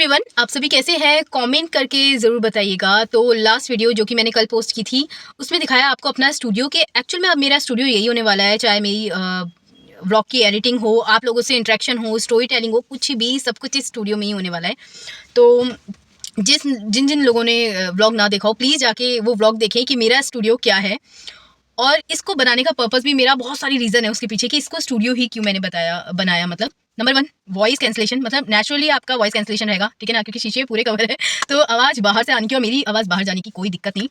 Everyone, आप सभी कैसे हैं? कमेंट करके ज़रूर बताइएगा। तो लास्ट वीडियो जो कि मैंने कल पोस्ट की थी, उसमें दिखाया आपको अपना स्टूडियो के एक्चुअल में अब मेरा स्टूडियो यही होने वाला है। चाहे मेरी व्लॉग की एडिटिंग हो, आप लोगों से इंटरेक्शन हो, स्टोरी टेलिंग हो, कुछ भी सब कुछ इस स्टूडियो में ही होने वाला है। तो जिन जिन लोगों ने व्लॉग ना देखा हो, प्लीज़ जाके वो व्लॉग देखें कि मेरा स्टूडियो क्या है। और इसको बनाने का पर्पस भी मेरा बहुत सारी रीज़न है उसके पीछे कि इसको स्टूडियो ही क्यों मैंने बनाया। मतलब नंबर 1, वॉइस कैंसलेशन। मतलब नेचुरली आपका वॉइस कैंसलेशन रहेगा, ठीक है ना, क्योंकि शीशे पूरे कवर है तो आवाज़ बाहर से आने की और मेरी आवाज़ बाहर जाने की कोई दिक्कत नहीं।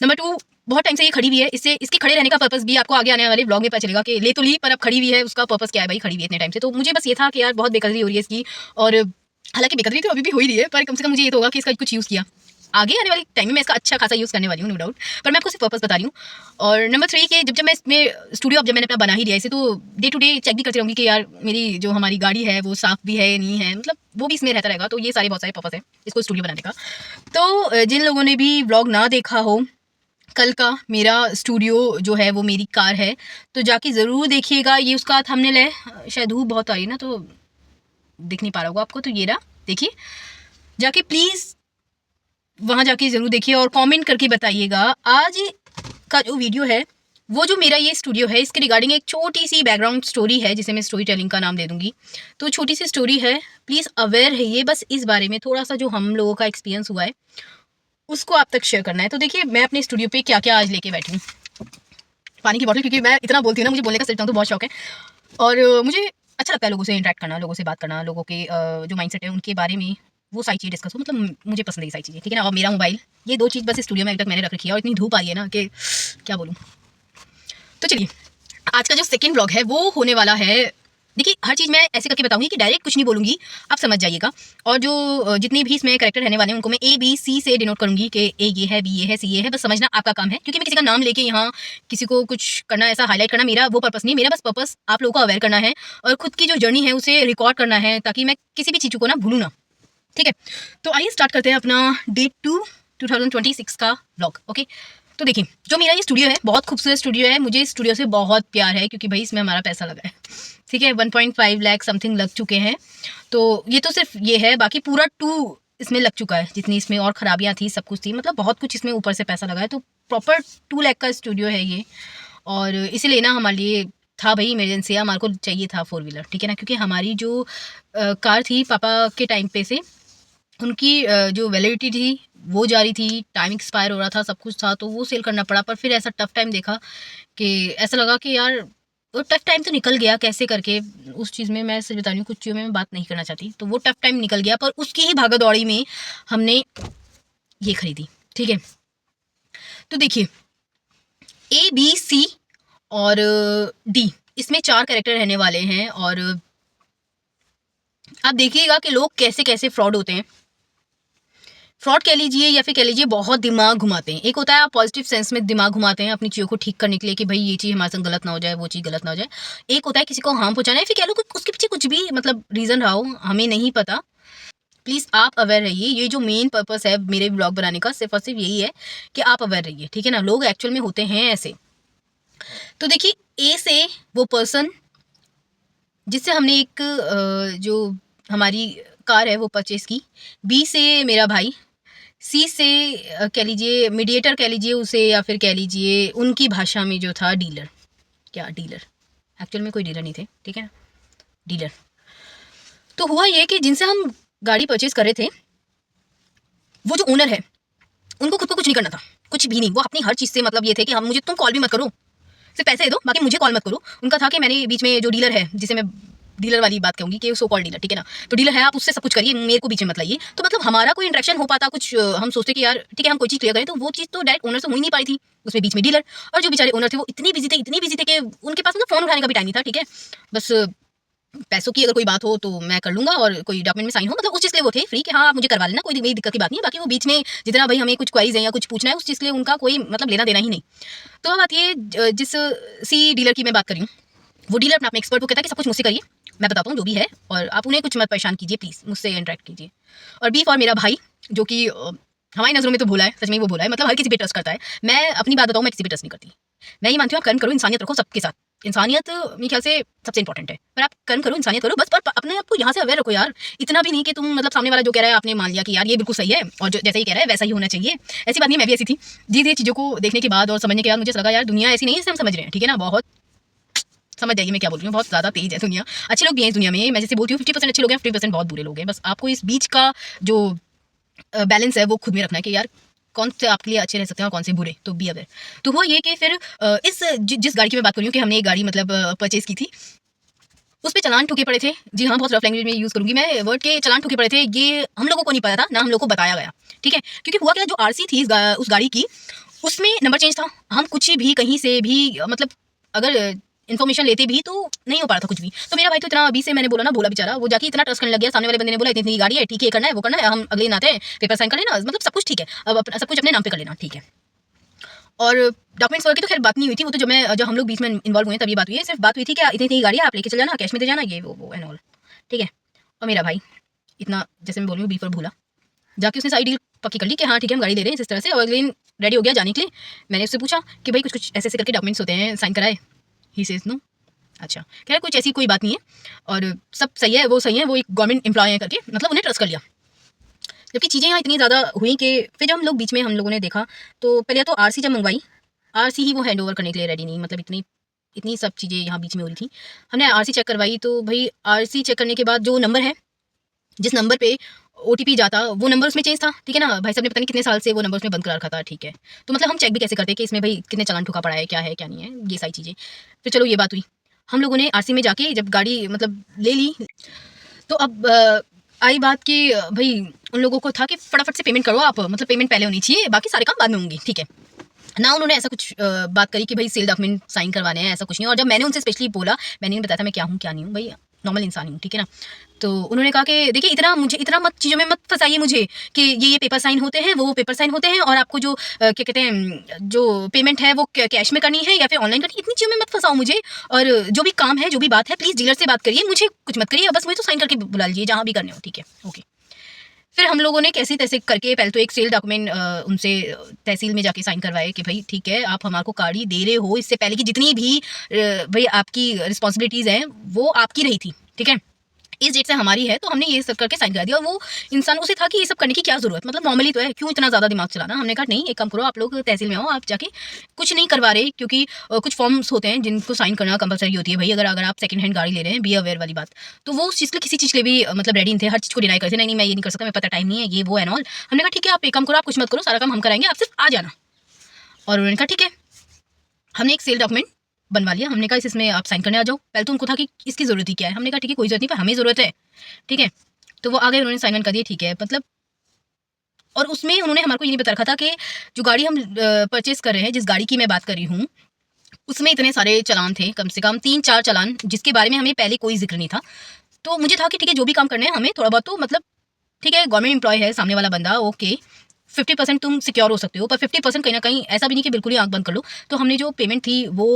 नंबर 2, बहुत टाइम से ये खड़ी हुई है। इसके खड़े रहने का पर्पस भी आपको आगे आने वाले व्लॉग में पता चलेगा कि ले तो ली पर अब खड़ी हुई है, उसका पर्पस क्या है भाई, खड़ी हुई है इतने टाइम से। तो मुझे बस ये था कि यार बहुत बेकदरी हो रही है इसकी, और हालांकि बेकदरी तो अभी भी हो ही रही है, पर कम से कम मुझे ये तो होगा कि इसका कुछ यूज़ किया। आगे आने वाली टाइम में मैं इसका अच्छा खासा यूज़ करने वाली हूँ, नो डाउट, पर मैं आपको सिर्फ पर्पस बता रही हूँ। और नंबर 3 कि जब मैं इसमें स्टूडियो अब जब मैंने अपना बना ही लिया इसे, तो डे टू डे चेक भी करती रहूँगी कि यार मेरी जो हमारी गाड़ी है वो साफ़ भी है नहीं है, मतलब वो भी इसमें रहता रहेगा। तो ये बहुत सारे पर्पस है इसको स्टूडियो बनाने का। तो जिन लोगों ने भी व्लॉग ना देखा हो, कल का मेरा स्टूडियो जो है वो मेरी कार है, तो जाके ज़रूर देखिएगा। ये उसका थंबनेल है, शायद धूप बहुत आ रही है ना तो दिख नहीं पा रहा होगा आपको, तो ये रहा, देखिए जाके प्लीज़ वहाँ जाके ज़रूर देखिए और कमेंट करके बताइएगा। आज का जो वीडियो है वो जो मेरा ये स्टूडियो है, इसके रिगार्डिंग एक छोटी सी बैकग्राउंड स्टोरी है जिसे मैं स्टोरी टेलिंग का नाम दे दूँगी। तो छोटी सी स्टोरी है, प्लीज़ अवेयर रहिए बस इस बारे में, थोड़ा सा जो हम लोगों का एक्सपीरियंस हुआ है उसको आप तक शेयर करना है। तो देखिए मैं अपने स्टूडियो पे क्या-क्या आज लेके बैठी हूँ। पानी की बॉटल, क्योंकि मैं इतना बोलती हूँ ना, मुझे बोलने का सच बताऊँ तो बहुत शौक है। और मुझे अच्छा लगता है लोगों से इंटरेक्ट करना, लोगों से बात करना, लोगों के जो माइंडसेट है उनके बारे में वो सारी चीज़ें डिस्कस हो, मतलब मुझे पसंद है ये सारी चीज़ें, ठीक है ना। और मेरा मोबाइल, ये 2 चीज़ बस स्टूडियो में अभी तक मैंने रख रखी है, और इतनी धूप आ रही है ना कि क्या बोलूँ। तो चलिए, आज का जो सेकंड व्लॉग है वो होने वाला है, देखिए हर चीज़ मैं ऐसे करके बताऊंगी कि डायरेक्ट कुछ नहीं बोलूँगी, आप समझ जाइएगा। और जो जितने भी इसमें कैरेक्टर रहने वाले हैं उनको मैं A B C से डिनोट करूँगी कि ए ये है, बी ये है, सी ये है, बस समझना आपका काम है। क्योंकि मैं किसी का नाम लेके यहाँ किसी को कुछ करना, ऐसा हाईलाइट करना मेरा वो पर्पस नहीं, मेरा बस पर्पस आप लोगों को अवेयर करना है और खुद की जो जर्नी है उसे रिकॉर्ड करना है, ताकि मैं किसी भी चीज़ को ना भूलूँ ना, ठीक है। तो आइए स्टार्ट करते हैं अपना डे 2 2026 का व्लॉग। ओके, तो देखिए जो मेरा ये स्टूडियो है बहुत खूबसूरत स्टूडियो है, मुझे इस स्टूडियो से बहुत प्यार है क्योंकि भाई इसमें हमारा पैसा लगा है, ठीक है। 1.5 लाख समथिंग लग चुके हैं। तो ये तो सिर्फ ये है, बाकी पूरा 2 इसमें लग चुका है, जितनी इसमें और ख़राबियाँ थी सब कुछ थी, मतलब बहुत कुछ इसमें ऊपर से पैसा लगा है। तो प्रॉपर 2 लाख का स्टूडियो है ये, और इसे लेना हमारे लिए था भाई इमरजेंसी, हमारे को चाहिए था 4 व्हीलर, ठीक है ना। क्योंकि हमारी जो कार थी पापा के टाइम पे से, उनकी जो वैलिडिटी थी वो जा रही थी, टाइम एक्सपायर हो रहा था, सब कुछ था, तो वो सेल करना पड़ा। पर फिर ऐसा टफ टाइम देखा कि ऐसा लगा कि यार वो टफ टाइम तो निकल गया कैसे करके, उस चीज़ में मैं सच बता रही हूँ, कुछ चीज़ों में मैं बात नहीं करना चाहती, तो वो टफ टाइम निकल गया, पर उसकी ही भागा दौड़ी में हमने ये खरीदी, ठीक है। तो देखिए A B C और D, इसमें 4 कैरेक्टर रहने वाले हैं, और आप देखिएगा कि लोग कैसे कैसे फ्रॉड होते हैं। फ्रॉड कह लीजिए या फिर कह लीजिए बहुत दिमाग घुमाते हैं। एक होता है आप पॉजिटिव सेंस में दिमाग घुमाते हैं अपनी चीज़ों को ठीक करने के लिए कि भाई ये चीज़ हमारे साथ गलत ना हो जाए, वो चीज़ गलत ना हो जाए। एक होता है किसी को हार्म पहुँचाना है, फिर कह लो उसके पीछे कुछ भी मतलब रीज़न रहा हो, हमें नहीं पता। प्लीज़ आप अवेयर रहिए, ये जो मेन पर्पस है मेरे ब्लॉग बनाने का सिर्फ और सिर्फ यही है कि आप अवेयर रहिए, ठीक है ना। लोग एक्चुअल में होते हैं ऐसे। तो देखिए ए से वो पर्सन जिससे हमने एक जो हमारी कार है वो परचेज़ की, बी से मेरा भाई, सी से कह लीजिए मीडिएटर कह लीजिए उसे, या फिर कह लीजिए उनकी भाषा में जो था डीलर। क्या डीलर, एक्चुअल में कोई डीलर नहीं थे, ठीक है ना, डीलर। तो हुआ ये कि जिनसे हम गाड़ी परचेज़ कर रहे थे, वो जो ओनर है उनको खुद को कुछ नहीं करना था, कुछ भी नहीं। वो अपनी हर चीज़ से मतलब ये थे कि हम मुझे तुम कॉल भी मत करो, सिर्फ पैसे दे दो, बाकी मुझे कॉल मत करो। उनका था कि मैंने बीच में जो डीलर है, जिसे मैं डीलर वाली बात कहूँगी कि सो कॉल्ड डीलर, ठीक है ना, तो डीलर है, आप उससे सब कुछ करिए, मेरे को बीच में मत लाइए। तो मतलब हमारा कोई इंटरेक्शन हो पाता कुछ, हम सोचते कि यार ठीक है हम कोई चीज़ क्लियर करें, तो वो चीज़ तो डायरेक्ट ओनर से हो ही नहीं पाई थी, उसमें बीच में डीलर। और जो बेचारे ओनर थे वो इतनी बिजी थे कि उनके पास मतलब फ़ोन उठाने का भी टाइम नहीं था, ठीक है। बस पैसों की अगर कोई बात हो तो मैं कर लूँगा, और कोई डॉक्यूमेंट में साइन हो, मतलब उस चीज़ के लिए वो थे फ्री कि हाँ आप मुझे करवा लेना, कोई मेरी दिक्कत की बात नहीं है। बाकी वो बीच में जितना भाई हमें कुछ क्वारीज है या कुछ पूछना है उस चीज़ के लिए उनका कोई मतलब लेना देना ही नहीं। तो अब आती है जिस सी डीलर की मैं बात कर रही हूँ, वो डीलर अपने एक्सपर्ट को कहता है कि सब कुछ मुझसे करिए, मैं बताता हूँ जो भी है, और आप उन्हें कुछ मत परेशान कीजिए, प्लीज़ मुझसे इंटरेक्ट कीजिए। और बी फॉर मेरा भाई, जो कि हमारी नज़रों में तो भोला है, सच में वो भोला है, मतलब हर किसी पे ट्रस्ट करता है। मैं अपनी बात बताऊँ, मैं किसी पे ट्रस्ट नहीं करती। मैं ये मानती हूँ आप कर्म करो, इंसानियत रखो सबके साथ, इंसानियत मेरे ख्याल से सबसे इंपॉर्टेंट है। पर आप कर्म करो, इंसानियत करो बस, पर अपने आप को यहाँ से अवेयर रखो यार। इतना भी नहीं कि तुम मतलब सामने वाला जो कह रहा है आपने मान लिया कि यार ये बिल्कुल सही है और जो जैसा ही कह रहा है वैसा ही होना चाहिए। ऐसी बात नहीं, मैं भी ऐसी थी। धीरे चीज़ों को देखने के बाद और समझने के बाद मुझे लगा यार दुनिया ऐसी नहीं है जैसे हम समझ रहे हैं, ठीक है ना। बहुत समझ जाइए मैं क्या बोल रही हूँ, बहुत ज़्यादा तेज है दुनिया। अच्छे लोग भी हैं इस दुनिया में, मैं जैसे बोलती हूँ 50% अच्छे लोग हैं, 50% बहुत बुरे लोग हैं। बस आपको इस बीच का जो बैलेंस है वो खुद में रखना है कि यार कौन से आपके लिए अच्छे रह सकते हैं और कौन से बुरे, तो बी अवेयर। तो हुआ ये कि फिर जिस गाड़ी की मैं बात कर रही हूँ कि हमने एक गाड़ी मतलब परचेज़ की थी, उस पे चालान ठुके पड़े थे। जी हाँ, बहुत रफ लैंग्वेज में यूज़ करूँगी मैं वर्ड के, चालान ठुके पड़े थे। ये हम लोगों को नहीं पता था, ना हम लोग को बताया गया, ठीक है। क्योंकि हुआ क्या, जो आरसी थी उस गाड़ी की, उसमें नंबर चेंज था। हम कुछ भी कहीं से भी मतलब अगर इन्फॉर्मेशन लेते भी तो नहीं हो पा रहा था कुछ भी। तो मेरा भाई तो इतना अभी से मैंने बोला ना, बोला बेचारा, वो जाके इतना ट्रस्ट करने लग गया। सामने वाले बंदे ने बोला इतनी गाड़ी है, ठीक है, करना है वो करना है, हम अगले दिन आते हैं, पेपर साइन कर लेना, मतलब सब कुछ ठीक है, अब सब कुछ अपने नाम पे कर लेना, ठीक है। और डॉक्यूमेंट्स वगैरह की तो खैर बात नहीं हुई थी, वो तो जब हम लोग बीच में इन्वॉल्व हुए तब ये बात हुई है। सिर्फ बात हुई थी कि इतनी गाड़ी है, आप लेके चल जाना, कैश में दे जाना, ये वो एंड ऑल, ठीक है। और मेरा भाई इतना, जैसे मैं बोल रही हूँ, बीफ और भूला, जाके उसने सारी डील पक्की कर ली कि हाँ ठीक है हम गाड़ी ले रहे हैं इस तरह से। और अगले दिन रेडी हो गया जाने के लिए। मैंने उससे पूछा कि भाई कुछ कुछ ऐसे ऐसे करके डॉक्यूमेंट्स होते हैं, साइन कराए। He says no. अच्छा, कह रहा कुछ ऐसी कोई बात नहीं है और सब सही है, वो सही है, वो एक गवर्नमेंट एम्प्लॉय है करके, मतलब उन्हें ट्रस्ट कर लिया। जबकि चीज़ें यहाँ इतनी ज़्यादा हुई कि फिर जब हम लोग बीच में हम लोगों ने देखा तो पहले तो आरसी जब मंगवाई, आरसी ही वो हैंड ओवर करने के लिए रेडी नहीं, मतलब इतनी इतनी सब चीज़ें यहाँ बीच में हो रही थी। हमने आरसी चेक करवाई तो भाई आरसी चेक करने के बाद जो नंबर है, जिस नंबर पे ओटीपी जाता, वो नंबर उसमें चेंज था, ठीक है ना। भाई साहब ने पता नहीं कितने साल से वो नंबर उसमें बंद करा रखा था, ठीक है। तो मतलब हम चेक भी कैसे करते कि इसमें भाई कितने चालान ठुका पड़ा है, क्या है क्या नहीं है, ये सारी चीज़ें। फिर चलो ये बात हुई, हम लोगों ने आरसी में जाके जब गाड़ी मतलब ले ली, तो अब आई बात कि भाई उन लोगों को था कि फटाफट से पेमेंट करो आप, मतलब पेमेंट पहले होनी चाहिए, बाकी सारे काम बाद में होंगे, ठीक है ना। उन्होंने ऐसा कुछ बात करी कि भाई सेल डॉक्यूमेंट साइन करवाने हैं, ऐसा कुछ नहीं। और जब मैंने उनसे स्पेशली बोला, मैंने नहीं बताया था मैं क्या हूँ क्या नहीं हूँ, भाई नॉर्मल इंसान हूँ, ठीक है ना। तो उन्होंने कहा कि देखिए इतना मत चीज़ों में मत फंसाइए मुझे कि ये पेपर साइन होते हैं, वो पेपर साइन होते हैं, और आपको जो क्या कहते हैं जो पेमेंट है वो कैश में करनी है या फिर ऑनलाइन करनी है, इतनी चीज़ों में मत फंसाओ मुझे। और जो भी काम है, जो भी बात है, प्लीज़ डीलर से बात करिए, मुझे कुछ मत करिए, बस मुझे तो साइन करके बुला लीजिए जहाँ भी करने हो, ठीक है, ओके। फिर हम लोगों ने कैसे तैसे करके पहले तो एक सेल डॉक्यूमेंट उनसे तहसील में जाके साइन करवाए कि भाई ठीक है आप हमारे को गाड़ी दे रहे हो, इससे पहले की जितनी भी भाई आपकी रिस्पॉन्सिबिलिटीज़ हैं वो आपकी रही थी, ठीक है, इस डेट से हमारी है, तो हमने ये सब करके साइन करा दिया। और वो इंसान उसे था कि ये सब करने की क्या ज़रूरत, मतलब नॉर्मली तो है, क्यों इतना ज़्यादा दिमाग चलाना। हमने कहा नहीं, एक काम करो, आप लोग तहसील में आओ, आप जाके कुछ नहीं करवा रहे, क्योंकि कुछ फॉर्म्स होते हैं जिनको साइन करना कंपलसरी होती है भाई, अगर आप सेकंड हैंड गाड़ी ले रहे हैं, बी अवेयर वाली बात। तो वो उस चीज़ के लिए किसी चीज़ के लिए भी मतलब रेडी नहीं थे, हर चीज़ को डिनाई करते, नहीं मैं ये नहीं कर सकता, मैं पता टाइम नहीं है, ये वो एंड ऑल। हमने कहा ठीक है आप एक काम करो, आप कुछ मत करो, सारा काम हम कराएंगे, आप सिर्फ आ जाना। और उन्होंने कहा ठीक है। हमने एक सेल डॉक्यूमेंट बनवा लिया, हमने कहा इसमें आप साइन करने आ जाओ। पहले तो उनको था कि इसकी ज़रूरत ही क्या है, हमने कहा ठीक है कोई ज़रूरत नहीं, पर हमें ज़रूरत है, ठीक है। तो वो आ गए, उन्होंने साइन कर दिए, ठीक है, मतलब। और उसमें उन्होंने हमारे को ये नहीं बता रखा था कि जो गाड़ी हम परचेज़ कर रहे हैं, जिस गाड़ी की मैं बात कर रही हूँ, उसमें इतने सारे चालान थे, कम से कम 3-4 चालान, जिसके बारे में हमें पहले कोई ज़िक्र नहीं था। तो मुझे था कि ठीक है जो भी काम करना है हमें थोड़ा बहुत तो मतलब ठीक है, गवर्नमेंट एम्प्लॉय है सामने वाला बंदा, ओके, 50% तुम सिक्योर हो सकते हो, पर 50% कहीं न कहीं ऐसा भी नहीं कि बिल्कुल ही आँख बंद कर लो। तो हमने जो पेमेंट थी वो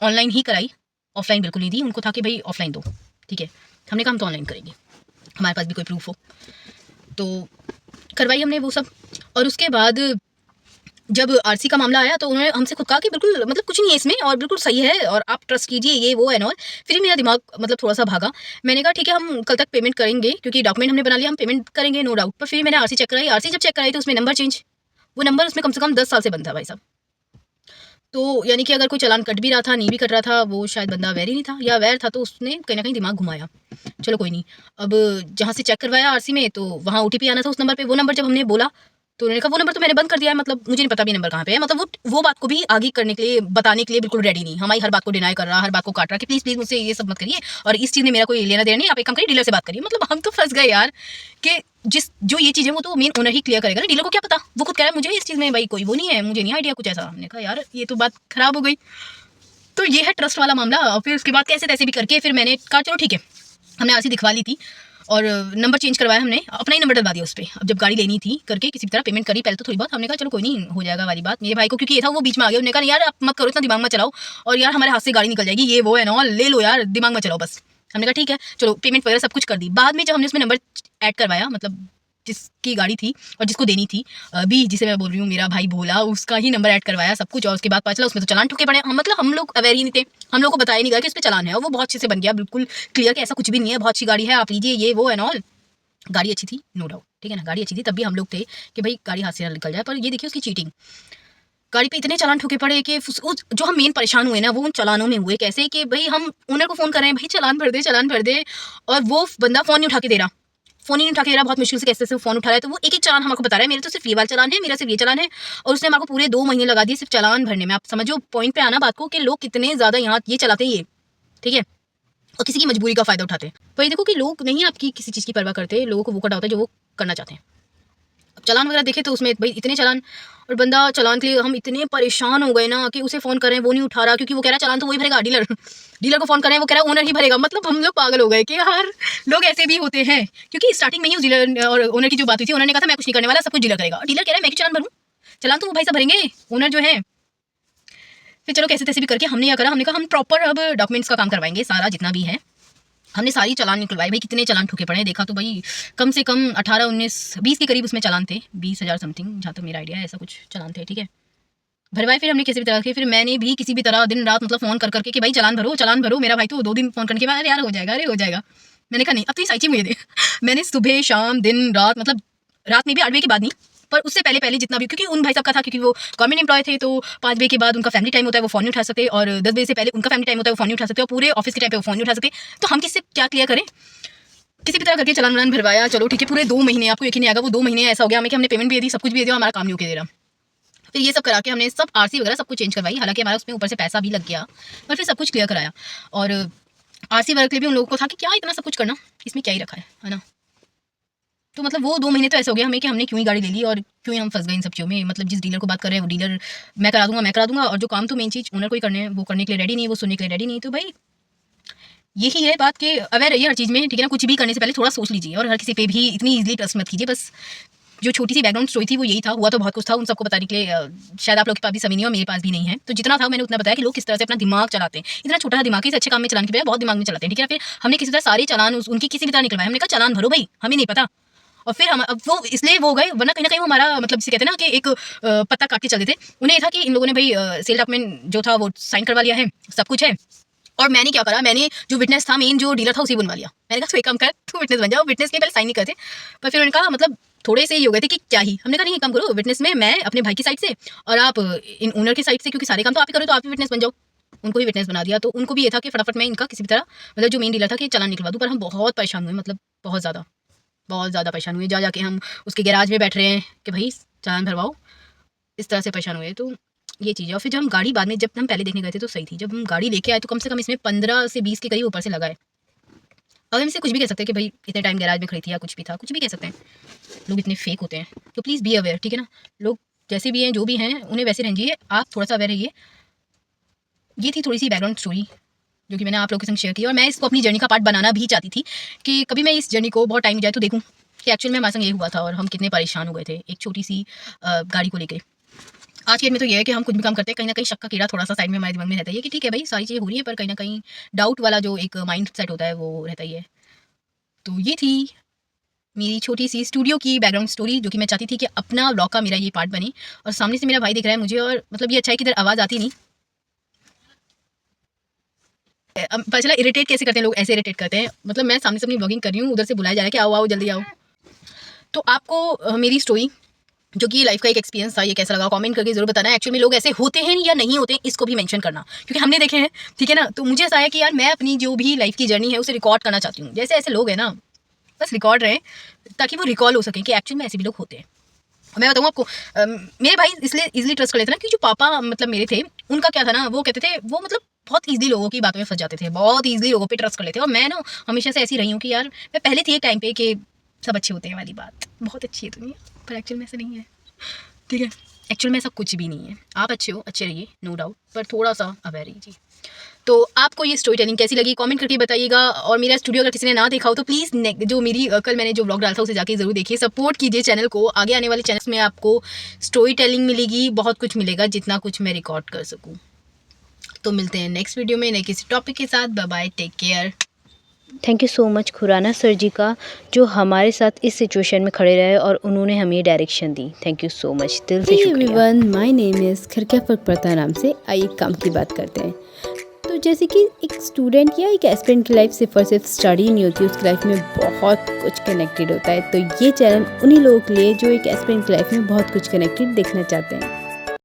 ऑनलाइन ही कराई, ऑफलाइन बिल्कुल नहीं दी। उनको था कि भई ऑफलाइन दो, ठीक है। हमने कहा हम तो ऑनलाइन करेंगे, हमारे पास भी कोई प्रूफ़ हो। तो करवाई हमने वो सब। और उसके बाद जब आरसी का मामला आया तो उन्होंने हमसे खुद कहा कि बिल्कुल मतलब कुछ नहीं है इसमें और बिल्कुल सही है और आप ट्रस्ट कीजिए, ये वो एंड ऑल। फिर भी मेरा दिमाग मतलब थोड़ा-सा भागा। मैंने कहा ठीक है हम कल तक पेमेंट करेंगे, क्योंकि डॉक्यूमेंट हमने बना लिया, हम पेमेंट करेंगे नो डाउट। पर फिर मैंने आरसी चेक कराई, आरसी जब चेक कराई तो उसमें नंबर चेंज, वो नंबर उसमें कम से कम 10 साल से बंद था भाई साहब। तो यानी कि अगर कोई चालान कट भी रहा था, नहीं भी कट रहा था, वो शायद बंदा अवेयर ही नहीं था, या अवेयर था तो उसने कहीं न कहीं दिमाग घुमाया। चलो कोई नहीं। अब जहाँ से चेक करवाया आरसी में तो वहाँ ओटीपी आना था उस नंबर पे, वो नंबर जब हमने बोला तो उन्होंने कहा वो नंबर तो मैंने बंद कर दिया है, मतलब मुझे नहीं पता अभी नंबर कहाँ पे है। मतलब वो बात को भी आगे करने के लिए, बताने के लिए बिल्कुल रेडी नहीं। हमारी हर बात को डिनाई कर रहा, हर बात को काट रहा कि प्लीज़ प्लीज़ मुझसे ये सब मत करिए और इस चीज़ में मेरा कोई लेना देना नहीं, आप एक काम करिए डीलर से बात करिए। मतलब हम तो फँस गए यार कि जो ये चीज़ है वो तो मेन ओनर ही क्लियर करेगा ना, डीलर को क्या पता। वो खुद कह रहा है मुझे इस चीज़ में भाई कोई वो नहीं है, मुझे नहीं आइडिया कुछ ऐसा। हमने कहा यार ये तो बात खराब हो गई। तो ये है ट्रस्ट वाला मामला। और फिर उसके बाद कैसे तैसे भी करके फिर मैंने कहा चलो ठीक है, हमने आरसी दिखवा ली थी और नंबर चेंज करवाया, हमने अपना ही नंबर डलवा दिया उस पे। अब जब गाड़ी लेनी थी करके किसी भी तरह पेमेंट करी पहले तो थोड़ी बहुत, हमने कहा चलो कोई नहीं हो जाएगा वाली बात। मेरे भाई को क्योंकि ये था वो बीच में आ गया, उन्होंने कहा यार आप मत करो, इतना दिमाग मत चलाओ और यार हमारे हाथ से गाड़ी निकल जाएगी, ये वो एंड ऑल, ले लो यार दिमाग मत चलाओ बस। हमने कहा ठीक है चलो पेमेंट वगैरह सब कुछ कर दी। बाद में जब हमने उसमें नंबर ऐड करवाया, मतलब जिसकी गाड़ी थी और जिसको देनी थी, बी जिसे मैं बोल रही हूँ, मेरा भाई भोला, उसका ही नंबर ऐड करवाया सब कुछ, और उसके बाद पता चला उसमें तो चालान ठोके पड़े। मतलब हम लोग अवेयर ही नहीं थे, हम लोग को बताया नहीं गया कि उस पर चालान है, और वो बहुत अच्छे से बन गया, बिल्कुल क्लियर कि ऐसा कुछ भी नहीं है, बहुत अच्छी गाड़ी है, आप लीजिए, ये वो एंड ऑल। गाड़ी अच्छी थी, नो डाउट, ठीक है ना, गाड़ी अच्छी थी, तब भी हम लोग थे कि भाई गाड़ी हाथ से ना निकल जाए। पर ये देखिए उसकी चीटिंग, गाड़ी पे इतने चालान ठोके पड़े कि जो हम मेन परेशान हुए ना, वो उन चालानों में हुए। कैसे कि भाई हम ओनर को फ़ोन कर रहे हैं, भाई चालान भर दे, चालान भर दे, और वो बंदा फ़ोन नहीं उठा के दे रहा, फ़ोन ही नहीं उठा के दे रहा, बहुत मुश्किल से कैसे से फ़ोन उठा रहा है। तो वो एक एक चालान हमको बता रहा है, मेरे तो सिर्फ ये वाला चालान है, मेरा सिर्फ ये चालान है, और उसने हमारे को पूरे 2 महीने लगा दिए सिर्फ चालान भरने में। आप समझो पॉइंट पे आना बात को, कि लोग कितने ज़्यादा यहाँ ये चलाते हैं, ये ठीक है, और किसी की मजबूरी का फ़ायदा उठाते हैं। वही देखो कि लोग नहीं आपकी किसी चीज़ की परवाह करते, लोगों को वो करना होता है जो वो करना चाहते हैं। अब चालान वगैरह देखे तो उसमें भाई इतने चालान, और बंदा चालान के लिए हम इतने परेशान हो गए ना कि उसे फ़ोन कर रहे हैं, वो नहीं उठा रहा, क्योंकि वो कह रहा है चालान तो वही भरेगा, डीलर डीलर को फ़ोन कर रहे हैं, वो कह रहा है ओनर ही भरेगा। मतलब हम लोग पागल हो गए कि यार लोग ऐसे भी होते हैं, क्योंकि स्टार्टिंग में ही उस डीलर और ओनर की जो बात हुई थी, उन्होंने कहा था मैं कुछ नहीं करने वाला, सब कुछ डीलर करेगा, और डीलर कह रहा है मैं क्यों चालान भरूँ, चालान तो वो भाई साहब भरेंगे, ओनर जो है। फिर चलो कैसे तैसे भी करके हमने क्या करा, हमने कहा हम प्रॉपर अब डॉक्यूमेंट्स का काम करवाएंगे, सारा जितना भी है हमने सारी चालान निकलवाए। भाई कितने चालान ठोके पड़े, देखा तो भाई कम से कम 18, 19, 20 के करीब उसमें चालान थे, 20,000 समथिंग, जहाँ तक मेरा आइडिया है, ऐसा कुछ चालान थे, ठीक है। भरवाए फिर हमने किसी भी तरह के, फिर मैंने भी किसी भी तरह दिन रात मतलब फ़ोन कर करके कि भाई चालान भरो, चालान भरो। मेरा भाई तो 2 दिन फ़ोन करने के बाद अरे यार हो जाएगा, अरे हो जाएगा। मैंने कहा नहीं, अब तो ये साइची मुझे दे। मैंने सुबह शाम दिन रात, मतलब रात में भी 8 बजे के बाद नहीं, पर उससे पहले पहले जितना भी, क्योंकि उन भाई साहब का था, क्योंकि वो गवर्नमेंट एम्प्लॉय थे, तो 5 बजे के बाद उनका फैमिली टाइम होता है, वो फ़ोन नहीं उठा सकते, और 10 बजे से पहले उनका फैमिली टाइम होता है, वो फ़ोन नहीं उठा सकते, और पूरे ऑफिस के टाइम पे वो फ़ोन नहीं उठा सकते। तो हम किससे क्या क्लियर करें, किसी भी तरह करके चालान वालान भरवाया, चलो ठीक है। पूरे 2 महीने, आपको यकीन नहीं आएगा, वो 2 महीने ऐसा हो गया हमें कि हमने पेमेंट भी दे दी, सब कुछ भी दे दिया, हमारा काम नहीं होके दे रहा। फिर ये सब करा के हमने सब आरसी वगैरह सब कुछ चेंज करवाई, हालांकि हमारा उसमें ऊपर से पैसा भी लग गया, पर फिर सब कुछ क्लियर कराया। और आरसी वर्क के लिए भी उन लोगों को था कि क्या इतना सब कुछ करना, इसमें क्या ही रखा है ना। तो मतलब वो 2 महीने तो ऐसा हो गया हमें कि हमने क्यों ही गाड़ी ले ली, और क्यों ही हम फंस गए इन सब चीज़ों में। मतलब जिस डीलर को बात कर रहे हैं वो डीलर मैं करा दूंगा, और जो काम तो मेन चीज़ ओनर को ही करने हैं, वो करने के लिए रेडी नहीं है, वो सुनने के लिए रेडी नहीं। तो भाई यही है बात कि अवेयर रहिए हर चीज़ में, ठीक है ना। कुछ भी करने से पहले थोड़ा सोच लीजिए, और हर किसी पे भी इतनी ईजिली ट्रस्ट मत कीजिए। बस जो छोटी सी बैकग्राउंड स्टोरी थी वो यही था, हुआ तो बहुत कुछ था, उन सबको बताने के लिए शायद आप लोग के पास भी समय नहीं हो, मेरे पास भी नहीं है। तो जितना था मैंने उतना बताया कि लोग किस तरह से अपना दिमाग चलाते हैं। इतना छोटा सा दिमाग, इस अच्छे काम में चलाने के बजाय बहुत दिमाग में चलाते हैं, ठीक है ना। फिर हमने किसी तरह सारे चालान उनकी किसी भी तरह निकलवाए, हमने कहा चालान भरो भाई, हमें नहीं पता। और फिर हम अब वो इसलिए वो गए, वरना कहीं ना कहीं वो हमारा मतलब जिसे कहते हैं ना कि एक पत्ता काट के चल देते। उन्हें ये था कि इन लोगों ने भाई सेल डॉक्यूमेंट जो था वो साइन करवा लिया है, सब कुछ है। और मैंने क्या करा, मैंने जो विटनेस था, मेन जो डीलर था, उसे बुलवा लिया। मैंने कहा तो एक काम कर, तू विटनेस बन जाओ। विटनेस के पहले साइन नहीं करते, पर फिर उन्होंने कहा मतलब थोड़े से ही हो गए थे कि क्या ही। हमने कहा नहीं, एक काम करो, विटनेस में मैं अपने भाई की साइड से और आप इन ओनर की साइड से, क्योंकि सारे काम तो आप ही करो, तो आप ही विटनेस बन जाओ। उनको ही विटनेस बना दिया। तो उनको भी ये था कि फटाफट मैं इनका किसी भी तरह मतलब जो मेन डीलर था कि चालान निकलवा दूँ। पर हम बहुत परेशान हुए, मतलब बहुत ज़्यादा परेशान हुए। जा जाके हम उसके गैराज में बैठ रहे हैं कि भाई चालान भरवाओ, इस तरह से परेशान हुए। तो ये चीज़ है। और फिर जब हम गाड़ी बाद में, जब हम पहले देखने गए थे तो सही थी, जब हम गाड़ी लेके आए तो कम से कम इसमें 15 से 20 के करीब ऊपर से लगा है। अब हम इसे कुछ भी कह सकते हैं कि भाई इतने टाइम गैराज में खड़ी थी या कुछ भी था, कुछ भी कह सकते हैं। लोग इतने फेक होते हैं, तो प्लीज़ बी अवेयर, ठीक है ना। लोग जैसे भी हैं, जो भी हैं, उन्हें वैसे रहना, आप थोड़ा सा अवेयर रहिए। ये थी थोड़ी सी बैकग्राउंड स्टोरी जो कि मैंने आप लोगों के संग शेयर की, और मैं इसको अपनी जर्नी का पार्ट बनाना भी चाहती थी कि कभी मैं इस जर्नी को बहुत टाइम जाए तो देखूँ कि एक्चुअल में हमारे संग ये हुआ था और हम कितने परेशान हो गए थे एक छोटी सी गाड़ी को लेकर। आज के डेट में तो ये है कि हम कुछ भी काम करते हैं, कहीं ना कहीं शक का कीड़ा थोड़ा सा साइड में हमारे दिमाग में रहता है कि ठीक है भाई सारी चीज़ें हो रही है, पर कहीं ना कहीं डाउट वाला जो एक माइंड सेट होता है वो रहता ही है। तो ये थी मेरी छोटी सी स्टूडियो की बैकग्राउंड स्टोरी, जो कि मैं चाहती थी कि अपना व्लॉग का मेरा ये पार्ट बने। और सामने से मेरा भाई दिख रहा है मुझे, और मतलब ये अच्छा है कि इधर आवाज़ आती नहीं। पता चला इरिटेट कैसे करते हैं लोग, ऐसे इरिटेट करते हैं। मतलब मैं सामने से अपनी व्लॉगिंग कर रही हूँ, उधर से बुलाया जा रहा है कि आओ आओ जल्दी आओ। तो आपको मेरी स्टोरी जो कि लाइफ का एक एक्सपीरियंस था, ये कैसा लगा कमेंट करके जरूर बताना। एक्चुअली में लोग ऐसे होते हैं या नहीं होते, इसको भी मेंशन करना, क्योंकि हमने देखे हैं, ठीक है ना। तो मुझे ऐसा है कि यार मैं अपनी जो भी लाइफ की जर्नी है उसे रिकॉर्ड करना चाहती हूँ। जैसे ऐसे लोग हैं ना, बस रिकॉर्ड रहे ताकि वो रिकॉल हो सके कि एक्चुअल में ऐसे भी लोग होते हैं। मैं बताऊँ आपको, मेरे भाई इसलिए इजीली ट्रस्ट कर लेते ना, क्योंकि जो पापा मतलब मेरे थे, उनका क्या था ना, वो कहते थे, वो मतलब बहुत ईजिली लोगों की बातों में फंस जाते थे, बहुत ईजिली लोगों पे ट्रस्ट कर लेते। और मैं ना हमेशा से ऐसी रही हूँ कि यार मैं पहले थी एक टाइम पे कि सब अच्छे होते हैं वाली बात, बहुत अच्छी है दुनिया, पर एक्चुअल में ऐसा नहीं है, ठीक है। एक्चुअल में ऐसा कुछ भी नहीं है। आप अच्छे हो, अच्छे रहिए, नो डाउट, पर थोड़ा सा अवेयर रहिए। तो आपको ये स्टोरी टेलिंग कैसी लगी कमेंट करके बताइएगा। और मेरा स्टूडियो अगर किसी ने ना देखा हो तो प्लीज़ जो मेरी कल मैंने जो व्लॉग डाला था उसे जाके ज़रूर देखिए, सपोर्ट कीजिए चैनल को। आगे आने वाले चैनल्स में आपको स्टोरी टेलिंग मिलेगी, बहुत कुछ मिलेगा, जितना कुछ मैं रिकॉर्ड कर सकूँ। तो मिलते हैं नेक्स्ट वीडियो में नए किसी टॉपिक के साथ। Bye bye, take care. Thank you so much Khurana sir ji का, जो हमारे साथ इस सिचुएशन में खड़े रहे और उन्होंने हमें direction the. Thank you so much, दिल से हे शुक्रिया। एवरीवन, माय नेम इज़ घर क्या फ़र्क पड़ता नाम से आइए काम की बात करते हैं। तो जैसे कि एक स्टूडेंट या एक एस्पिरेंट की लाइफ सिर्फ और सिर्फ स्टडी नहीं होती, उसकी लाइफ में बहुत कुछ कनेक्टेड होता है। तो ये चैनल उन्हीं लोगों के लिए जो एक एस्पिरेंट की लाइफ में बहुत कुछ कनेक्टेड देखना चाहते हैं।